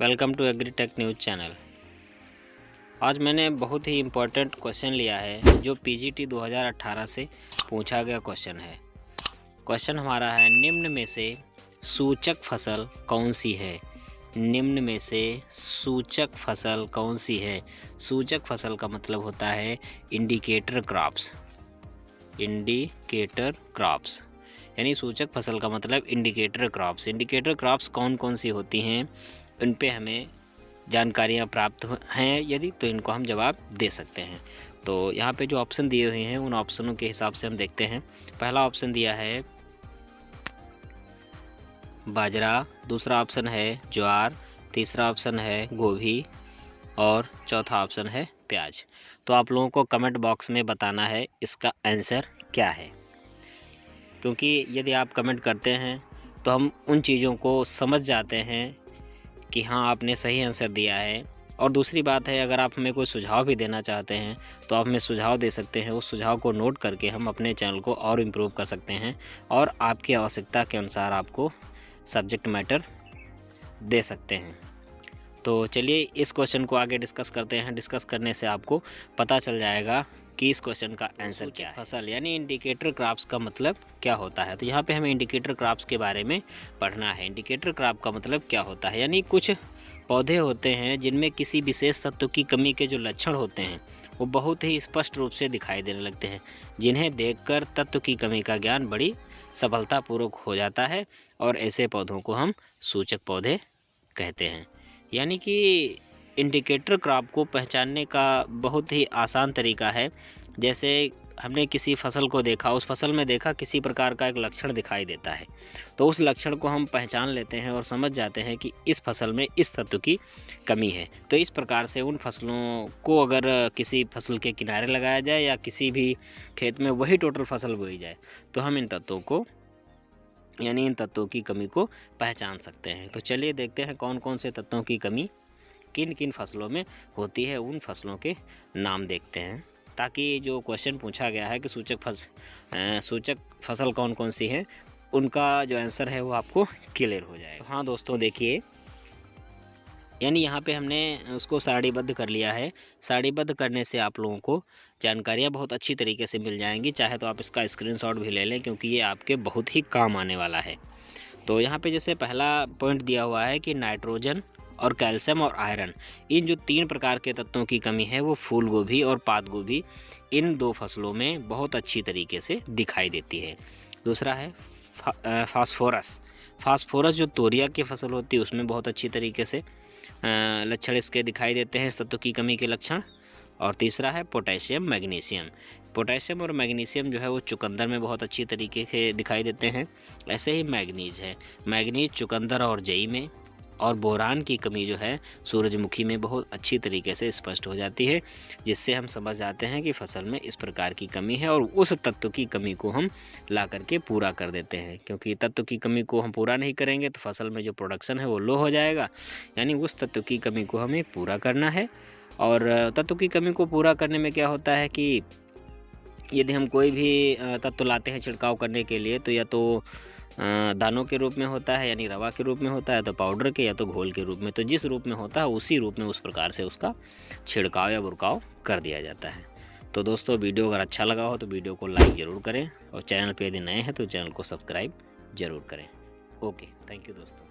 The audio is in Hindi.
Welcome to agritech news channel. आज मैंने बहुत ही इम्पोर्टेंट क्वेश्चन लिया है जो पीजीटी 2018 से पूछा गया क्वेश्चन है। क्वेश्चन हमारा है, निम्न में से सूचक फसल कौन सी है? निम्न में से सूचक फसल कौन सी है? सूचक फसल का मतलब होता है इंडिकेटर क्रॉप्स। इंडिकेटर क्रॉप्स यानी सूचक फसल का मतलब इंडिकेटर क्रॉप्स। इंडिकेटर क्रॉप्स कौन कौन सी होती हैं, इन पे हमें जानकारियाँ प्राप्त हैं यदि, तो इनको हम जवाब दे सकते हैं। तो यहाँ पे जो ऑप्शन दिए हुए हैं उन ऑप्शनों के हिसाब से हम देखते हैं। पहला ऑप्शन दिया है बाजरा, दूसरा ऑप्शन है ज्वार, तीसरा ऑप्शन है गोभी और चौथा ऑप्शन है प्याज। तो आप लोगों को कमेंट बॉक्स में बताना है इसका आंसर क्या है, क्योंकि यदि आप कमेंट करते हैं तो हम उन चीज़ों को समझ जाते हैं कि हाँ आपने सही आंसर दिया है। और दूसरी बात है, अगर आप हमें कोई सुझाव भी देना चाहते हैं तो आप हमें सुझाव दे सकते हैं। उस सुझाव को नोट करके हम अपने चैनल को और इम्प्रूव कर सकते हैं और आपकी आवश्यकता के अनुसार आपको सब्जेक्ट मैटर दे सकते हैं। तो चलिए इस क्वेश्चन को आगे डिस्कस करते हैं। डिस्कस करने से आपको पता चल जाएगा कि इस क्वेश्चन का आंसर क्या है। फसल यानी इंडिकेटर क्रॉप्स का मतलब क्या होता है? तो यहाँ पे हमें इंडिकेटर क्रॉप्स के बारे में पढ़ना है। इंडिकेटर क्रॉप का मतलब क्या होता है, यानी कुछ पौधे होते हैं जिनमें किसी विशेष तत्व की कमी के जो लक्षण होते हैं वो बहुत ही स्पष्ट रूप से दिखाई देने लगते हैं, जिन्हें देखकर तत्व की कमी का ज्ञान बड़ी सफलतापूर्वक हो जाता है और ऐसे पौधों को हम सूचक पौधे कहते हैं। यानी कि इंडिकेटर क्रॉप को पहचानने का बहुत ही आसान तरीका है। जैसे हमने किसी फसल को देखा, उस फसल में देखा किसी प्रकार का एक लक्षण दिखाई देता है, तो उस लक्षण को हम पहचान लेते हैं और समझ जाते हैं कि इस फसल में इस तत्व की कमी है। तो इस प्रकार से उन फसलों को अगर किसी फसल के किनारे लगाया जाए या किसी भी खेत में वही टोटल फसल बोई जाए तो हम इन तत्वों को यानी इन तत्वों की कमी को पहचान सकते हैं। तो चलिए देखते हैं कौन कौन से तत्वों की कमी किन किन फसलों में होती है, उन फसलों के नाम देखते हैं, ताकि जो क्वेश्चन पूछा गया है कि सूचक फसल कौन कौन सी है, उनका जो आंसर है वो आपको क्लियर हो जाएगा। हाँ दोस्तों देखिए, यानी यहाँ पे हमने उसको सारणीबद्ध कर लिया है। सारणीबद्ध करने से आप लोगों को जानकारियाँ बहुत अच्छी तरीके से मिल जाएंगी। चाहे तो आप इसका स्क्रीनशॉट भी ले लें, क्योंकि ये आपके बहुत ही काम आने वाला है। तो यहाँ पे जैसे पहला पॉइंट दिया हुआ है कि नाइट्रोजन और कैल्शियम और आयरन, इन जो 3 प्रकार के तत्वों की कमी है वो फूल गोभी और पात गोभी, इन 2 फसलों में बहुत अच्छी तरीके से दिखाई देती है। दूसरा है फास्फोरस। फास्फोरस जो तोरिया की फसल होती है उसमें बहुत अच्छी तरीके से लक्षण इसके दिखाई देते हैं, तत्व की कमी के लक्षण। और तीसरा है पोटेशियम मैग्नीशियम। पोटेशियम और मैग्नीशियम जो है वो चुकंदर में बहुत अच्छी तरीके से दिखाई देते हैं। ऐसे ही मैग्नीज है, मैग्नीज चुकंदर और जई में। और बोरान की कमी जो है सूरजमुखी में बहुत अच्छी तरीके से स्पष्ट हो जाती है, जिससे हम समझ जाते हैं कि फसल में इस प्रकार की कमी है और उस तत्व की कमी को हम ला करके पूरा कर देते हैं। क्योंकि तत्व की कमी को हम पूरा नहीं करेंगे तो फसल में जो प्रोडक्शन है वो लो हो जाएगा। यानी उस तत्व की कमी को हमें पूरा करना है। और तत्व की कमी को पूरा करने में क्या होता है कि यदि हम कोई भी तत्व लाते हैं छिड़काव करने के लिए, तो या तो दानों के रूप में होता है यानी रवा के रूप में होता है, तो पाउडर के, या तो घोल के रूप में। तो जिस रूप में होता है उसी रूप में उस प्रकार से उसका छिड़काव या बुरकाव कर दिया जाता है। तो दोस्तों वीडियो अगर अच्छा लगा हो तो वीडियो को लाइक ज़रूर करें और चैनल पे यदि नए हैं तो चैनल को सब्सक्राइब ज़रूर करें। ओके, थैंक यू दोस्तों।